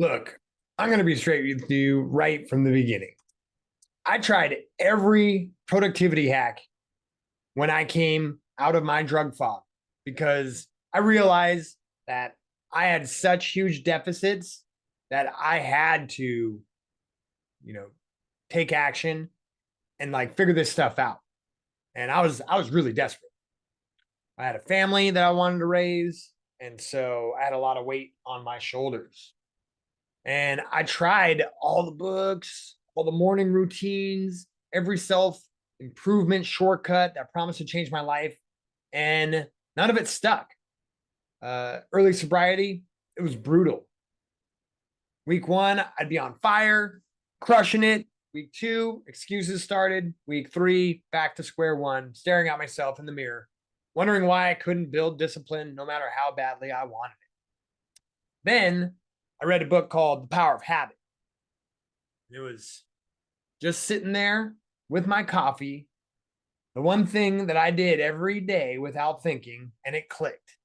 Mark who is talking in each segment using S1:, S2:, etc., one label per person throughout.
S1: Look, I'm going to be straight with you right from the beginning. I tried every productivity hack when I came out of my drug fog because I realized that I had such huge deficits that I had to, you know, take action and like figure this stuff out. And I was really desperate. I had a family that I wanted to raise, and so I had a lot of weight on my shoulders. And I tried all the books, all the morning routines, every self improvement shortcut that promised to change my life. And none of it stuck. Early sobriety, it was brutal. Week one, I'd be on fire, crushing it. Week two, excuses started. Week three, back to square one, staring at myself in the mirror, wondering why I couldn't build discipline no matter how badly I wanted it. Then I read a book called The Power of Habit. It was just sitting there with my coffee, the one thing that I did every day without thinking, and it clicked.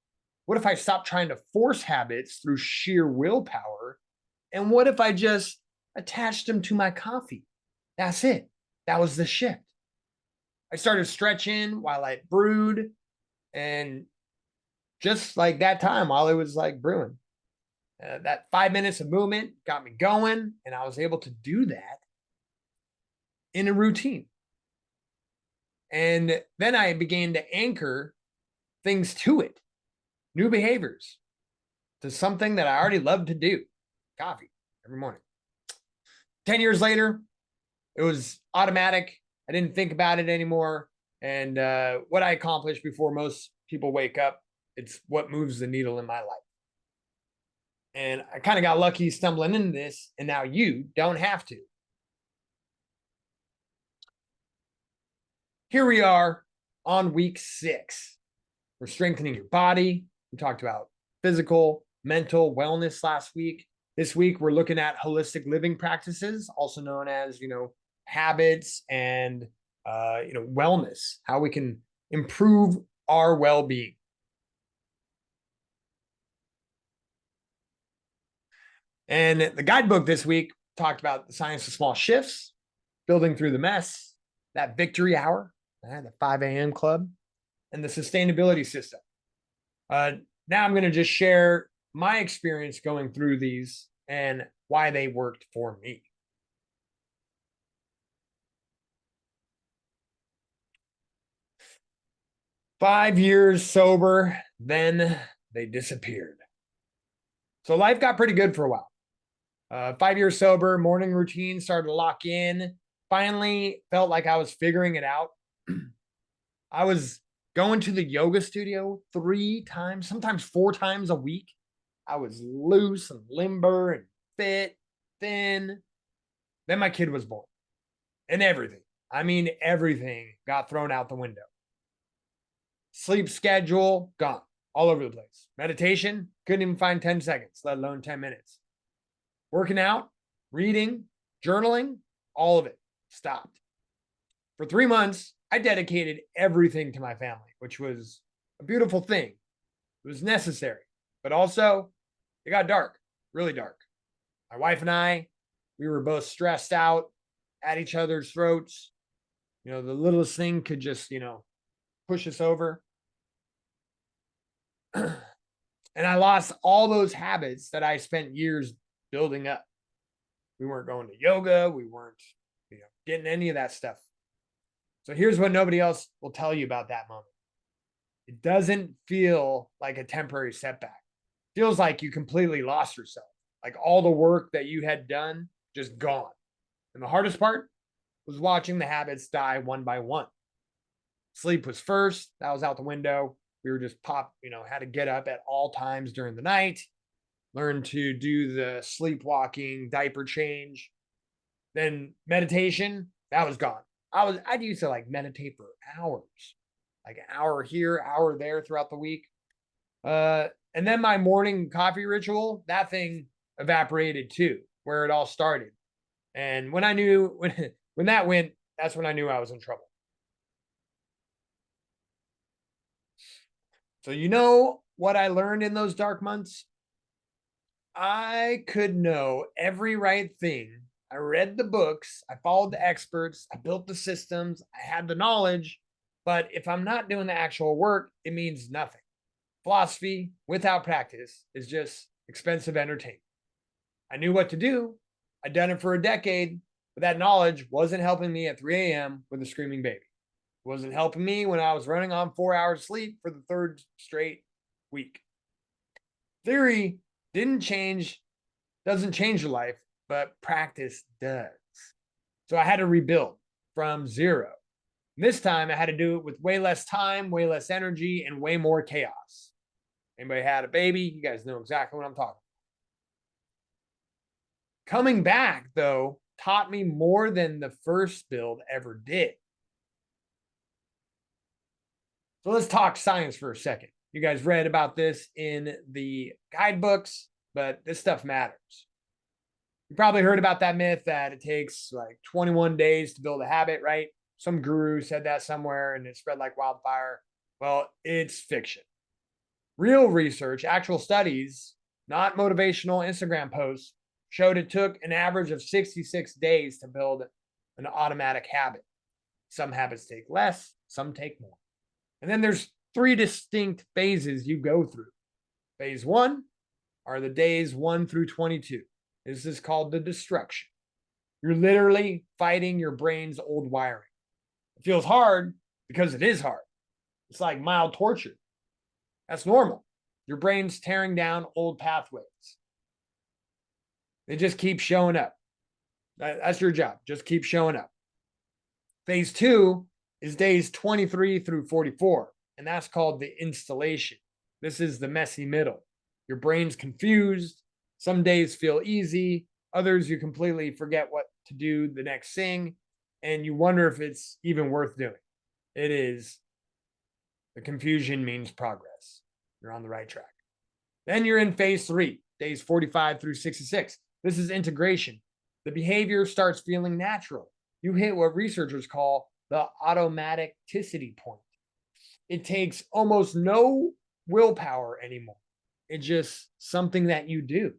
S1: What if I stopped trying to force habits through sheer willpower? And what if I just attached them to my coffee? That's it. That was the shift. I started stretching while I brewed, and just like that time while it was like brewing, that 5 minutes of movement got me going, and I was able to do that in a routine. And then I began to anchor things to it, new behaviors, to something that I already loved to do, coffee every morning. 10 years later, it was automatic. I didn't think about it anymore. And what I accomplished before most people wake up, it's what moves the needle in my life. And I kind of got lucky stumbling into this, and now you don't have to. Here we are on week 6. We're strengthening your body. We talked about physical, mental wellness last week. This week, we're looking at holistic living practices, also known as, habits and, wellness, how we can improve our well-being. And the guidebook this week talked about the science of small shifts, building through the mess, that victory hour, the 5 a.m. club, and the sustainability system. Now I'm going to just share my experience going through these and why they worked for me. Five years sober, then they disappeared. So life got pretty good for a while. 5 years sober, morning routine started to lock in. Finally felt like I was figuring it out. I was going to the yoga studio 3 times, sometimes 4 times a week. I was loose and limber and fit, thin. Then my kid was born, and everything, everything got thrown out the window. Sleep schedule, gone, all over the place. Meditation, couldn't even find 10 seconds, let alone 10 minutes. Working out, reading, journaling, all of it stopped. For 3 months, I dedicated everything to my family, which was a beautiful thing. It was necessary, but also it got dark, really dark. My wife and I, we were both stressed out at each other's throats. The littlest thing could just, push us over. And I lost all those habits that I spent years building up. We weren't going to yoga. We weren't, getting any of that stuff. So here's what nobody else will tell you about that moment. It doesn't feel like a temporary setback. It feels like you completely lost yourself. Like all the work that you had done, just gone. And the hardest part was watching the habits die one by one. Sleep was first. That was out the window. We were just had to get up at all times during the night, learn to do the sleepwalking, diaper change. Then meditation, that was gone. I'd used to like meditate for hours, like an hour here, hour there throughout the week. And then my morning coffee ritual, that thing evaporated too, where it all started. And when I knew when that went, that's when I knew I was in trouble. So what I learned in those dark months? I could know every right thing. I read the books, I followed the experts, I built the systems, I had the knowledge. But if I'm not doing the actual work, it means nothing. Philosophy without practice is just expensive entertainment. I knew what to do. I'd done it for a decade, but that knowledge wasn't helping me at 3 a.m. with a screaming baby. It wasn't helping me when I was running on 4 hours sleep for the third straight week. Theory didn't change, doesn't change your life, but practice does. So I had to rebuild from zero. This time I had to do it with way less time, way less energy, and way more chaos. Anybody had a baby? You guys know exactly what I'm talking about. Coming back, though, taught me more than the first build ever did. So let's talk science for a second. You guys read about this in the guidebooks, but this stuff matters. You probably heard about that myth that it takes like 21 days to build a habit, right? Some guru said that somewhere and it spread like wildfire. Well, it's fiction. Real research, actual studies, not motivational Instagram posts, showed it took an average of 66 days to build an automatic habit. Some habits take less, some take more. And then there's 3 distinct phases you go through. Phase 1 are the days 1 through 22. This is called the destruction. You're literally fighting your brain's old wiring. It feels hard because it is hard. It's like mild torture. That's normal. Your brain's tearing down old pathways. They just keep showing up. That's your job. Just keep showing up. Phase 2 is days 23 through 44, and that's called the installation. This is the messy middle. Your brain's confused. Some days feel easy. Others, you completely forget what to do the next thing, and you wonder if it's even worth doing. It is. The confusion means progress. You're on the right track. Then you're in phase 3, days 45 through 66. This is integration. The behavior starts feeling natural. You hit what researchers call the automaticity point. It takes almost no willpower anymore. It's just something that you do.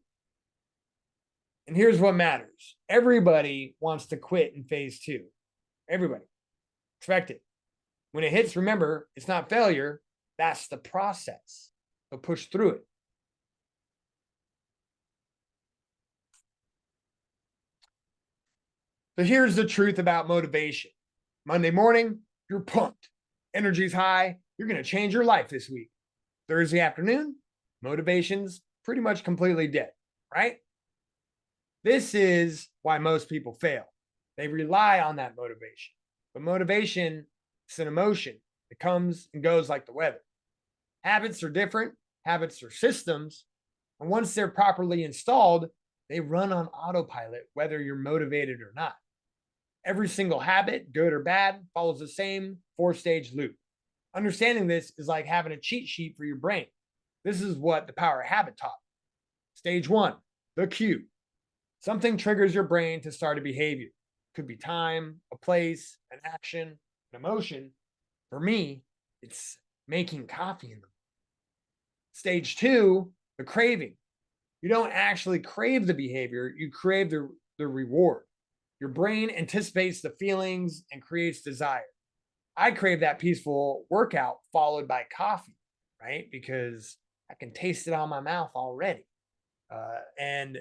S1: And here's what matters. Everybody wants to quit in phase 2. Everybody. Expect it. When it hits, remember, it's not failure. That's the process. So push through it. So here's the truth about motivation. Monday morning, you're pumped. Energy's high. You're going to change your life this week. Thursday afternoon, motivation's pretty much completely dead, right? This is why most people fail. They rely on that motivation. But motivation is an emotion. It comes and goes like the weather. Habits are different. Habits are systems. And once they're properly installed, they run on autopilot, whether you're motivated or not. Every single habit, good or bad, follows the same 4-stage loop. Understanding this is like having a cheat sheet for your brain. This is what the power of habit taught. Stage 1, the cue. Something triggers your brain to start a behavior. It could be time, a place, an action, an emotion. For me, it's making coffee in the morning. Stage 2, the craving. You don't actually crave the behavior, you crave the reward. Your brain anticipates the feelings and creates desire. I crave that peaceful workout followed by coffee, right? Because I can taste it on my mouth already. And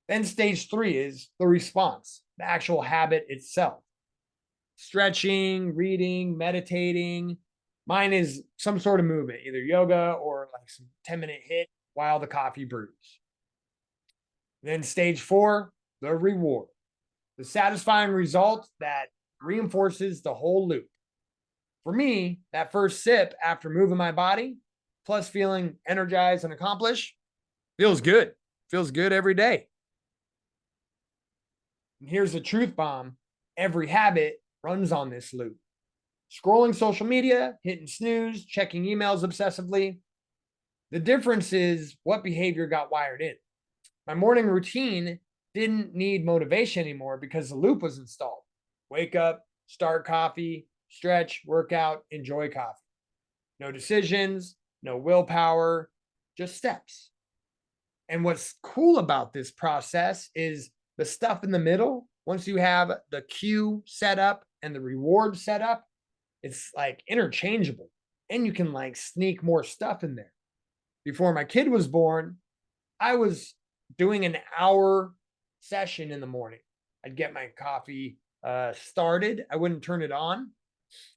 S1: then stage 3 is the response, the actual habit itself. Stretching, reading, meditating. Mine is some sort of movement, either yoga or like some 10-minute hit while the coffee brews. Then stage 4, the reward. The satisfying result that reinforces the whole loop. For me, that first sip after moving my body, plus feeling energized and accomplished, feels good. Feels good every day. And here's the truth bomb. Every habit runs on this loop. Scrolling social media, hitting snooze, checking emails obsessively. The difference is what behavior got wired in. My morning routine didn't need motivation anymore because the loop was installed. Wake up, start coffee, stretch, workout, enjoy coffee. No decisions, no willpower, just steps. And what's cool about this process is the stuff in the middle. Once you have the cue set up and the reward set up, it's like interchangeable and you can like sneak more stuff in there. Before my kid was born, I was doing an hour session in the morning. I'd get my coffee started. I wouldn't turn it on.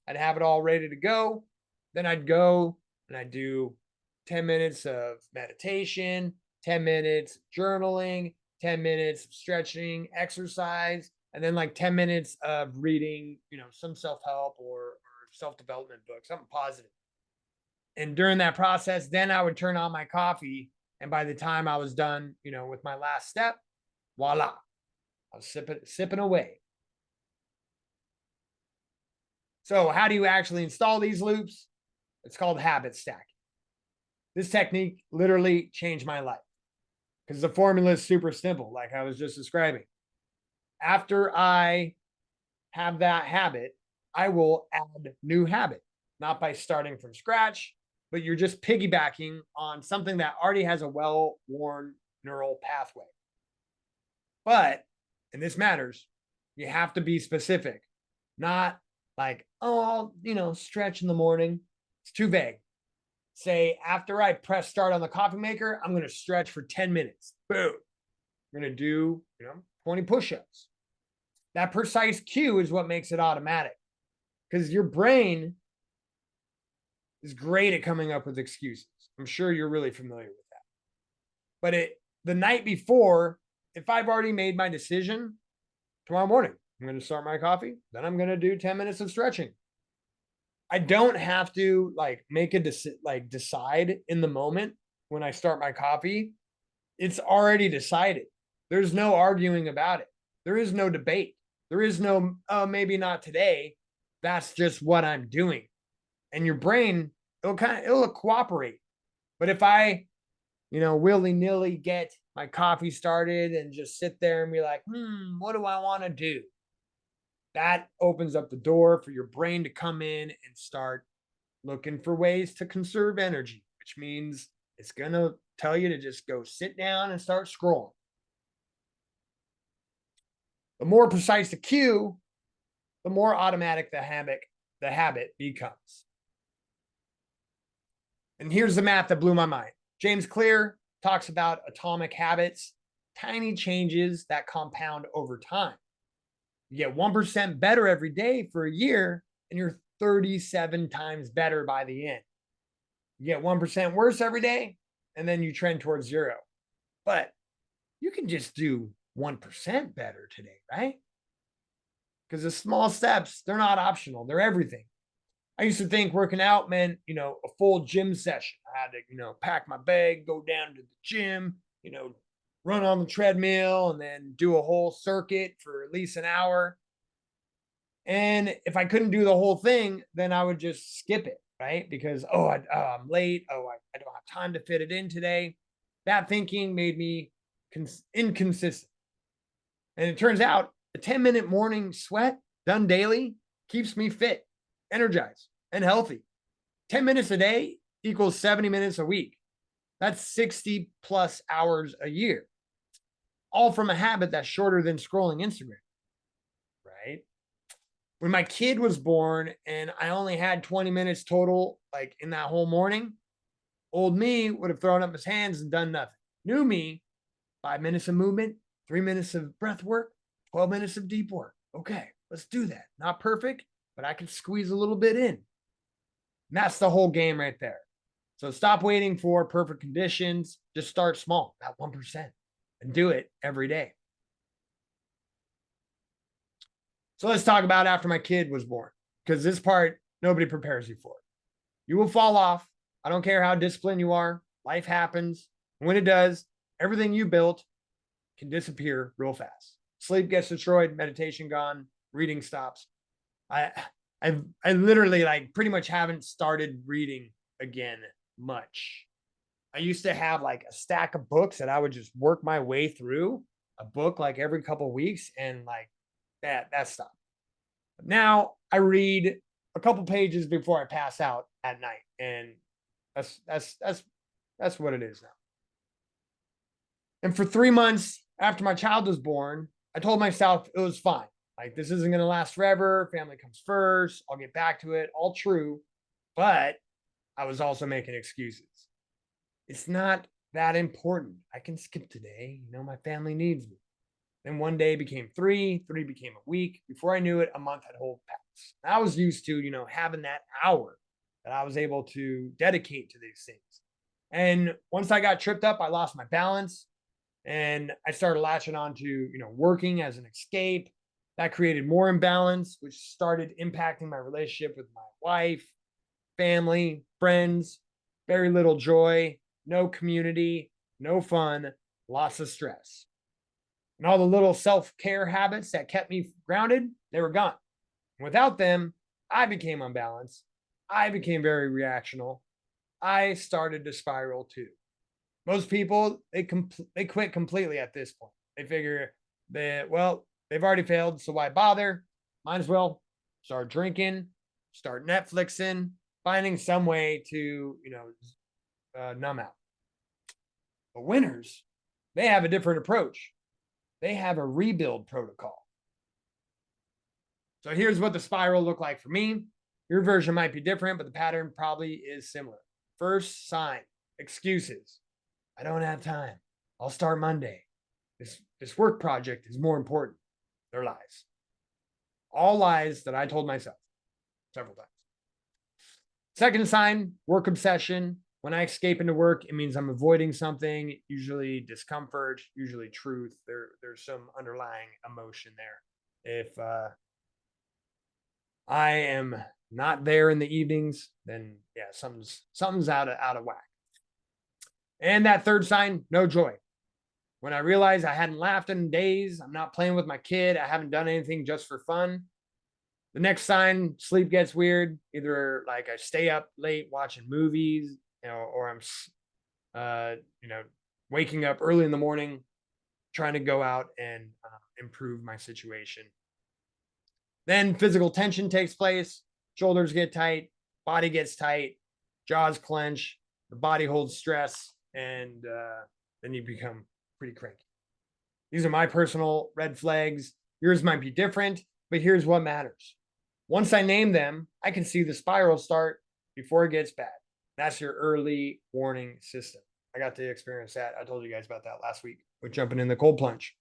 S1: I'd have it all ready to go. Then I'd go and I'd do 10 minutes of meditation, 10 minutes journaling, 10 minutes of stretching, exercise, and then like 10 minutes of reading, some self-help or self-development book, something positive. And during that process, then I would turn on my coffee. And by the time I was done, with my last step, voila, I was sipping away. So how do you actually install these loops? It's called habit stacking. This technique literally changed my life because the formula is super simple, like I was just describing. After I have that habit, I will add new habit, not by starting from scratch, but you're just piggybacking on something that already has a well-worn neural pathway. But, and this matters, you have to be specific, not like, oh, I'll, stretch in the morning. It's too vague. Say, after I press start on the coffee maker, I'm going to stretch for 10 minutes. Boom. I'm going to do, 20 push-ups. That precise cue is what makes it automatic because your brain is great at coming up with excuses. I'm sure you're really familiar with that. But the night before, if I've already made my decision, tomorrow morning, I'm going to start my coffee. Then I'm going to do 10 minutes of stretching. I don't have to make a decide in the moment when I start my coffee. It's already decided. There's no arguing about it. There is no debate. There is no, maybe not today. That's just what I'm doing. And your brain, it'll cooperate. But if I, willy-nilly get my coffee started and just sit there and be like, what do I want to do? That opens up the door for your brain to come in and start looking for ways to conserve energy, which means it's going to tell you to just go sit down and start scrolling. The more precise the cue, the more automatic the habit becomes. And here's the math that blew my mind. James Clear talks about atomic habits, tiny changes that compound over time. You get 1% better every day for a year, and you're 37 times better by the end. You get 1% worse every day, and then you trend towards zero. But you can just do 1% better today, right? Because the small steps, they're not optional. They're everything. I used to think working out meant, a full gym session. I had to, pack my bag, go down to the gym, run on the treadmill and then do a whole circuit for at least an hour. And if I couldn't do the whole thing, then I would just skip it, right? Because, I'm late. I don't have time to fit it in today. That thinking made me inconsistent. And it turns out a 10-minute morning sweat done daily keeps me fit, energized, and healthy. 10 minutes a day equals 70 minutes a week. That's 60 plus hours a year, all from a habit that's shorter than scrolling Instagram, right? When my kid was born and I only had 20 minutes total, in that whole morning, old me would have thrown up his hands and done nothing. New me, 5 minutes of movement, 3 minutes of breath work, 12 minutes of deep work. Okay, let's do that. Not perfect, but I can squeeze a little bit in. And that's the whole game right there. So stop waiting for perfect conditions. Just start small, about 1%, and do it every day. So let's talk about after my kid was born, because this part, nobody prepares you for. You will fall off. I don't care how disciplined you are. Life happens. And when it does, everything you built can disappear real fast. Sleep gets destroyed, meditation gone, reading stops. I literally pretty much haven't started reading again much. I used to have a stack of books that I would just work my way through a book every couple of weeks, and that stopped. But now I read a couple pages before I pass out at night, and that's what it is now. And for 3 months after my child was born, I told myself it was fine. Like, this isn't going to last forever. Family comes first. I'll get back to it. All true. But I was also making excuses. It's not that important. I can skip today. My family needs me. Then one day became three became a week. Before I knew it, a month had whole passed. I was used to, having that hour that I was able to dedicate to these things. And once I got tripped up, I lost my balance and I started latching on to, working as an escape. That created more imbalance, which started impacting my relationship with my wife, family, friends, very little joy, no community, no fun, lots of stress. And all the little self-care habits that kept me grounded, they were gone. Without them, I became unbalanced. I became very reactional. I started to spiral too. Most people, they quit completely at this point. They figure that, well, they've already failed, so why bother? Might as well start drinking, start Netflixing, finding some way to, numb out. But winners, they have a different approach. They have a rebuild protocol. So here's what the spiral looked like for me. Your version might be different, but the pattern probably is similar. First sign, excuses. I don't have time. I'll start Monday. This work project is more important. They're lies. All lies that I told myself several times. Second sign, work obsession. When I escape into work, it means I'm avoiding something, usually discomfort, usually truth. There's some underlying emotion there. If I am not there in the evenings, then yeah, something's out of whack. And that third sign, no joy. When I realized I hadn't laughed in days, I'm not playing with my kid, I haven't done anything just for fun. The next sign, sleep gets weird. Either like I stay up late watching movies, or I'm, waking up early in the morning, trying to go out and improve my situation. Then physical tension takes place. Shoulders get tight, body gets tight, jaws clench, the body holds stress, and then you become pretty cranky. These are my personal red flags. Yours might be different, but here's what matters. Once I name them, I can see the spiral start before it gets bad. That's your early warning system. I got to experience that. I told you guys about that last week with jumping in the cold plunge.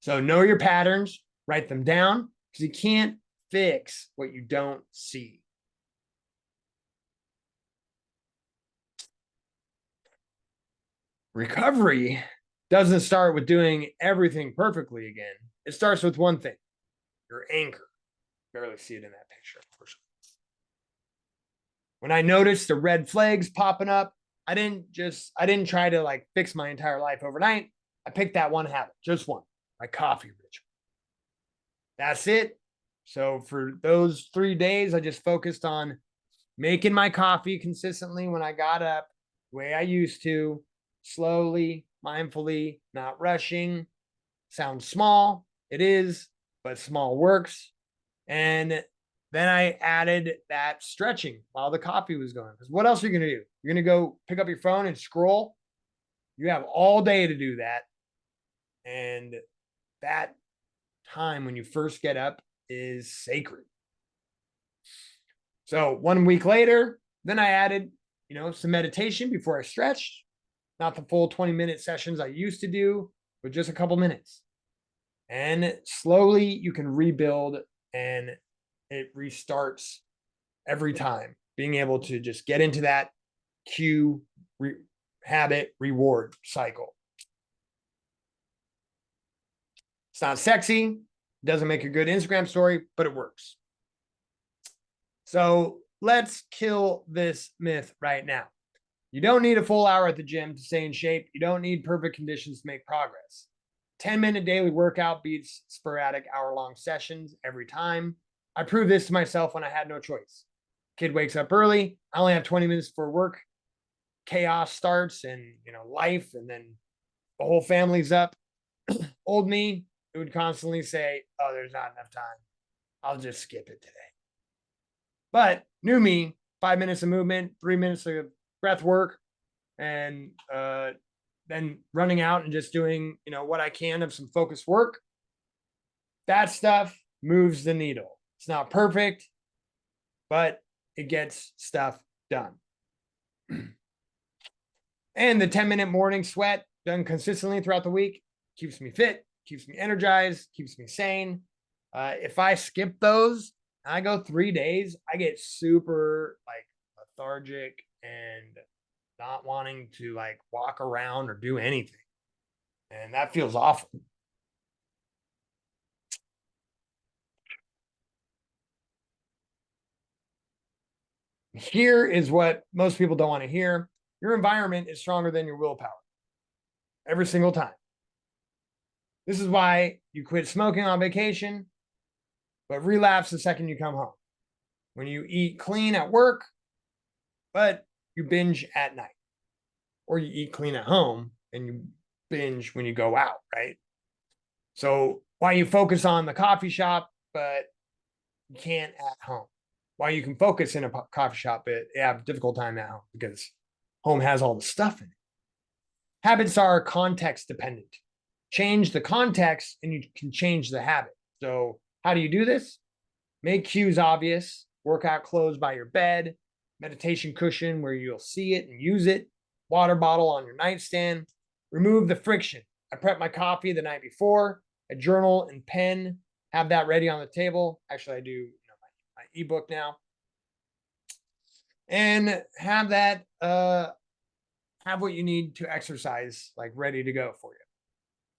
S1: So know your patterns, write them down, because you can't fix what you don't see. Recovery doesn't start with doing everything perfectly again. It starts with one thing, your anchor. Barely see it in that picture, of course. When I noticed the red flags popping up, I didn't try to like fix my entire life overnight. I picked that one habit, just one, my coffee ritual. That's it. So for those 3 days, I just focused on making my coffee consistently when I got up, the way I used to, slowly, mindfully, not rushing. Sounds small. It is, but small works. And then I added that stretching while the coffee was going. Because what else are you going to do? You're going to go pick up your phone and scroll. You have all day to do that. And that time when you first get up is sacred. So 1 week later, then I added, some meditation before I stretched. Not the full 20-minute sessions I used to do, but just a couple minutes. And slowly you can rebuild, and it restarts every time. Being able to just get into that cue, habit, reward cycle. It's not sexy, doesn't make a good Instagram story, but it works. So let's kill this myth right now. You don't need a full hour at the gym to stay in shape. You don't need perfect conditions to make progress. 10-minute daily workout beats sporadic hour-long sessions every time. I proved this to myself when I had no choice. Kid wakes up early. I only have 20 minutes for work. Chaos starts and, life, and then the whole family's up. Old me, it would constantly say, oh, there's not enough time. I'll just skip it today. But new me, 5 minutes of movement, 3 minutes of breath work, and then running out and just doing, what I can of some focused work, that stuff moves the needle. It's not perfect, but it gets stuff done. And the 10-minute morning sweat done consistently throughout the week keeps me fit, keeps me energized, keeps me sane. If I skip those, I go 3 days, I get super like lethargic and not wanting to like walk around or do anything. And that feels awful. Here is what most people don't want to hear. Your environment is stronger than your willpower every single time. This is why you quit smoking on vacation, but relapse the second you come home. When you eat clean at work, but you binge at night. Or you eat clean at home and you binge when you go out, right? So why you focus on the coffee shop, but you can't at home. Why you can focus in a coffee shop, but you have a difficult time at home because home has all the stuff in it. Habits are context dependent. Change the context and you can change the habit. So how do you do this? Make cues obvious, workout clothes by your bed, meditation cushion where you'll see it and use it, water bottle on your nightstand, remove the friction. I prep my coffee the night before, a journal and pen, have that ready on the table. Actually, I do my ebook now. And have that, have what you need to exercise, like ready to go for you.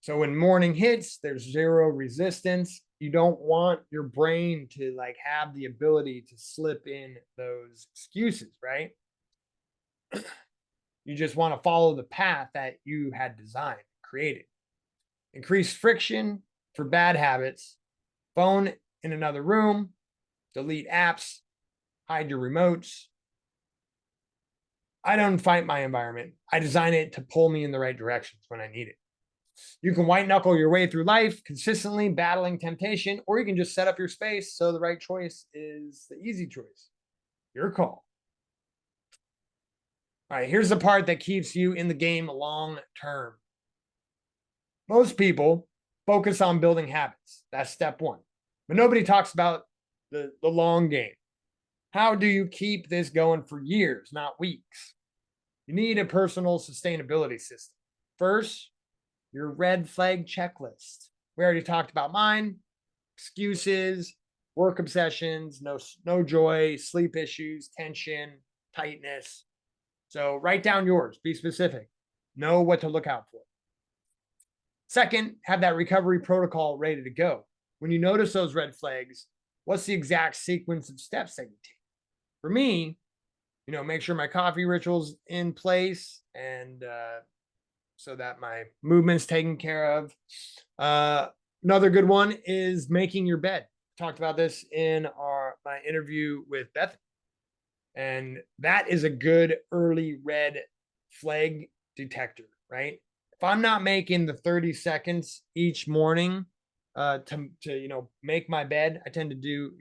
S1: So when morning hits, there's zero resistance. You don't want your brain to like have the ability to slip in those excuses, right? You just want to follow the path that you had designed, created. Increase friction for bad habits. Phone in another room. Delete apps. Hide your remotes. I don't fight my environment. I design it to pull me in the right directions when I need it. You can white knuckle your way through life consistently battling temptation, or you can just set up your space so the right choice is the easy choice. Your call. All right, here's the part that keeps you in the game long term. Most people focus on building habits. That's step one. But nobody talks about the long game. How do you keep this going for years, not weeks? You need a personal sustainability system. First, your red flag checklist. We already talked about mine. Excuses, work obsessions, no joy, sleep issues, tension, tightness. So write down yours, be specific, know what to look out for. Second, have that recovery protocol ready to go. When you notice those red flags, what's the exact sequence of steps that you take? For me, make sure my coffee ritual's in place and so that my movement's taken care of. Another good one is making your bed. Talked about this in my interview with Beth, and that is a good early red flag detector, right? If I'm not making the 30 seconds each morning to make my bed, I tend to do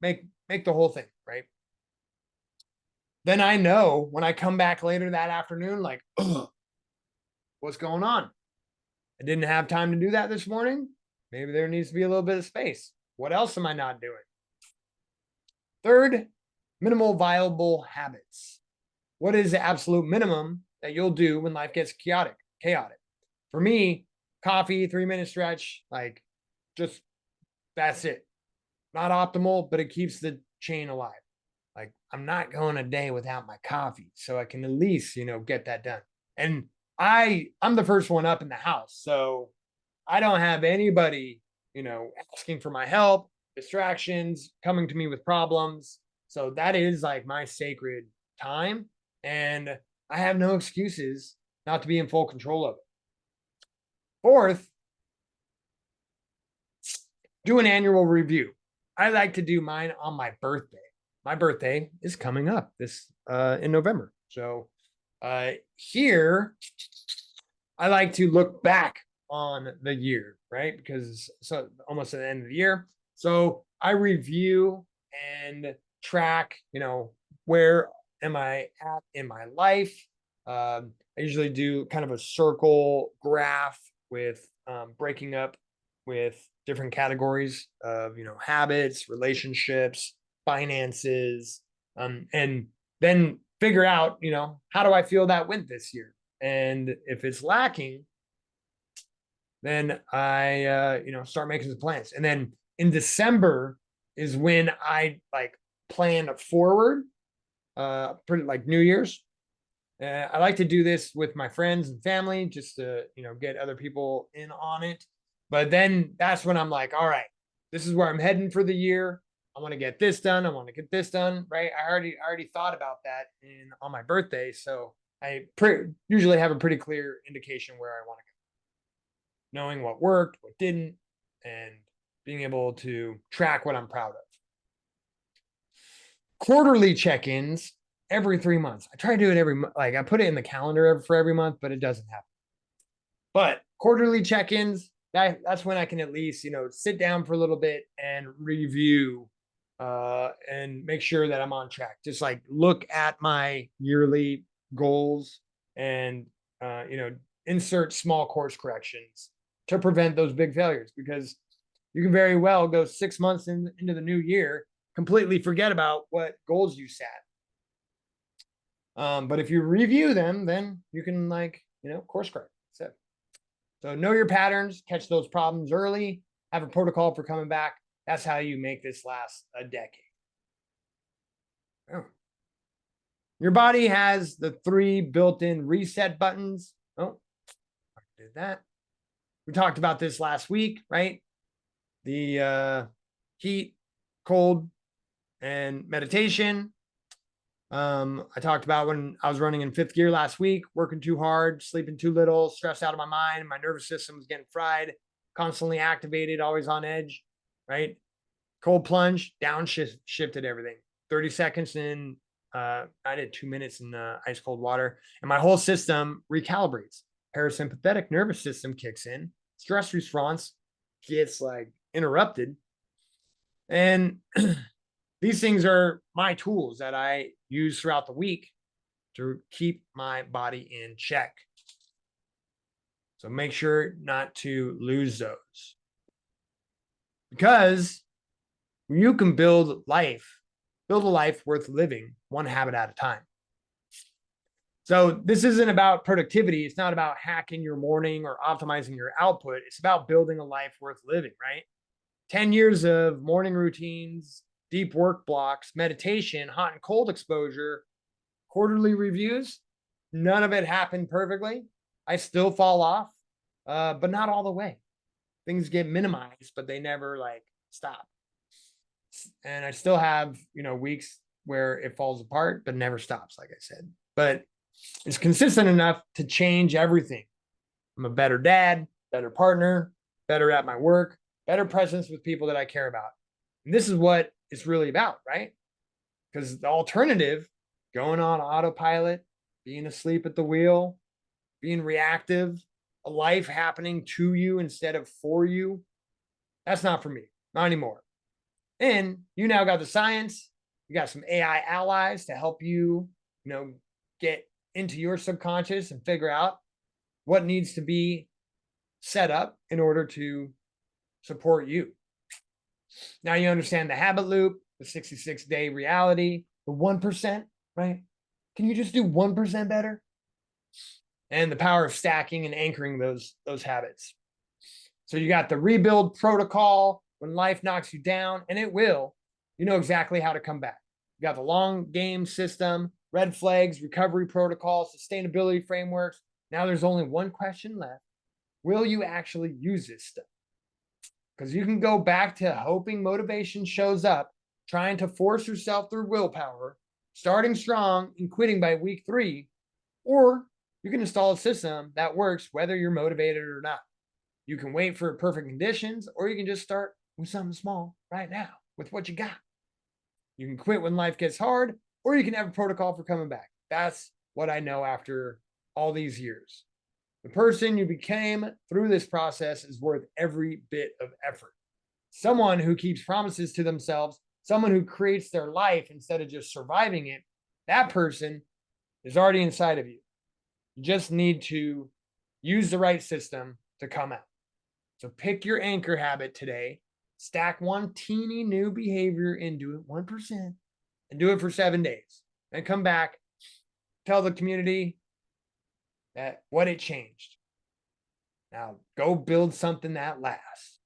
S1: make the whole thing, right? Then I know when I come back later that afternoon, like, ugh, what's going on? I didn't have time to do that this morning. Maybe there needs to be a little bit of space. What else am I not doing? Third, minimal viable habits. What is the absolute minimum that you'll do when life gets chaotic? For me, coffee, 3-minute stretch, like just that's it. Not optimal, but it keeps the chain alive. Like I'm not going a day without my coffee, so I can at least, get that done. And I'm the first one up in the house, so I don't have anybody, asking for my help, distractions, coming to me with problems. So that is like my sacred time, and I have no excuses not to be in full control of it. Fourth, do an annual review. I like to do mine on my birthday. My birthday is coming up this in November. So here I like to look back on the year, right? Because so almost at the end of the year. So I review and track, where am I at in my life? I usually do kind of a circle graph with breaking up with different categories of, habits, relationships, finances, and then figure out, how do I feel that went this year? And if it's lacking, then I, start making some plans. And then in December is when I like plan forward, pretty like New Year's. I like to do this with my friends and family just to, get other people in on it. But then that's when I'm like, all right, this is where I'm heading for the year. I want to get this done. I want to get this done. Right. I already thought about that on my birthday. So usually have a pretty clear indication where I want to go, knowing what worked, what didn't, and being able to track what I'm proud of. Quarterly check-ins every 3 months. I try to do it every month. Like I put it in the calendar for every month, but it doesn't happen. But quarterly check-ins, that's when I can at least, sit down for a little bit and review and make sure that I'm on track. Just like look at my yearly goals and insert small course corrections to prevent those big failures, because you can very well go 6 months into the new year, completely forget about what goals you set. But if you review them, then you can course correct. So know your patterns, catch those problems early, have a protocol for coming back. That's how you make this last a decade. Oh. Your body has the 3 built-in reset buttons. Oh, I did that. We talked about this last week, right? The heat, cold, and meditation. I talked about when I was running in 5th gear last week, working too hard, sleeping too little, stressed out of my mind. My nervous system was getting fried, constantly activated, always on edge, right? Cold plunge, shifted everything. 30 seconds in, I did 2 minutes in ice cold water, and my whole system recalibrates. Parasympathetic nervous system kicks in, stress response gets like interrupted. And these things are my tools that I use throughout the week to keep my body in check. So make sure not to lose those, because you can build a life worth living one habit at a time. So this isn't about productivity. It's not about hacking your morning or optimizing your output. It's about building a life worth living, right? 10 years of morning routines, deep work blocks, meditation, hot and cold exposure, quarterly reviews. None of it happened perfectly. I still fall off, but not all the way. Things get minimized, but they never stop. And I still have, weeks where it falls apart, but never stops, like I said. But it's consistent enough to change everything. I'm a better dad, better partner, better at my work, better presence with people that I care about. And this is what it's really about, right? Because the alternative, going on autopilot, being asleep at the wheel, being reactive, a life happening to you instead of for you, that's not for me, not anymore. And you now got the science, you got some AI allies to help you, get into your subconscious and figure out what needs to be set up in order to support you. Now you understand the habit loop, the 66-day reality, the 1%, right? Can you just do 1% better? And the power of stacking and anchoring those habits. So you got the rebuild protocol when life knocks you down, and it will. You know exactly how to come back. You got the long game system, red flags, recovery protocol, sustainability frameworks. Now there's only one question left. Will you actually use this stuff? Because you can go back to hoping motivation shows up, trying to force yourself through willpower, starting strong and quitting by week 3, or you can install a system that works whether you're motivated or not. You can wait for perfect conditions, or you can just start with something small right now with what you got. You can quit when life gets hard, or you can have a protocol for coming back. That's what I know after all these years. The person you became through this process is worth every bit of effort. Someone who keeps promises to themselves, someone who creates their life instead of just surviving it, that person is already inside of you. You just need to use the right system to come out. So pick your anchor habit today, stack one teeny new behavior into it, 1%, and do it for 7 days. And come back, tell the community that what it changed. Now go build something that lasts.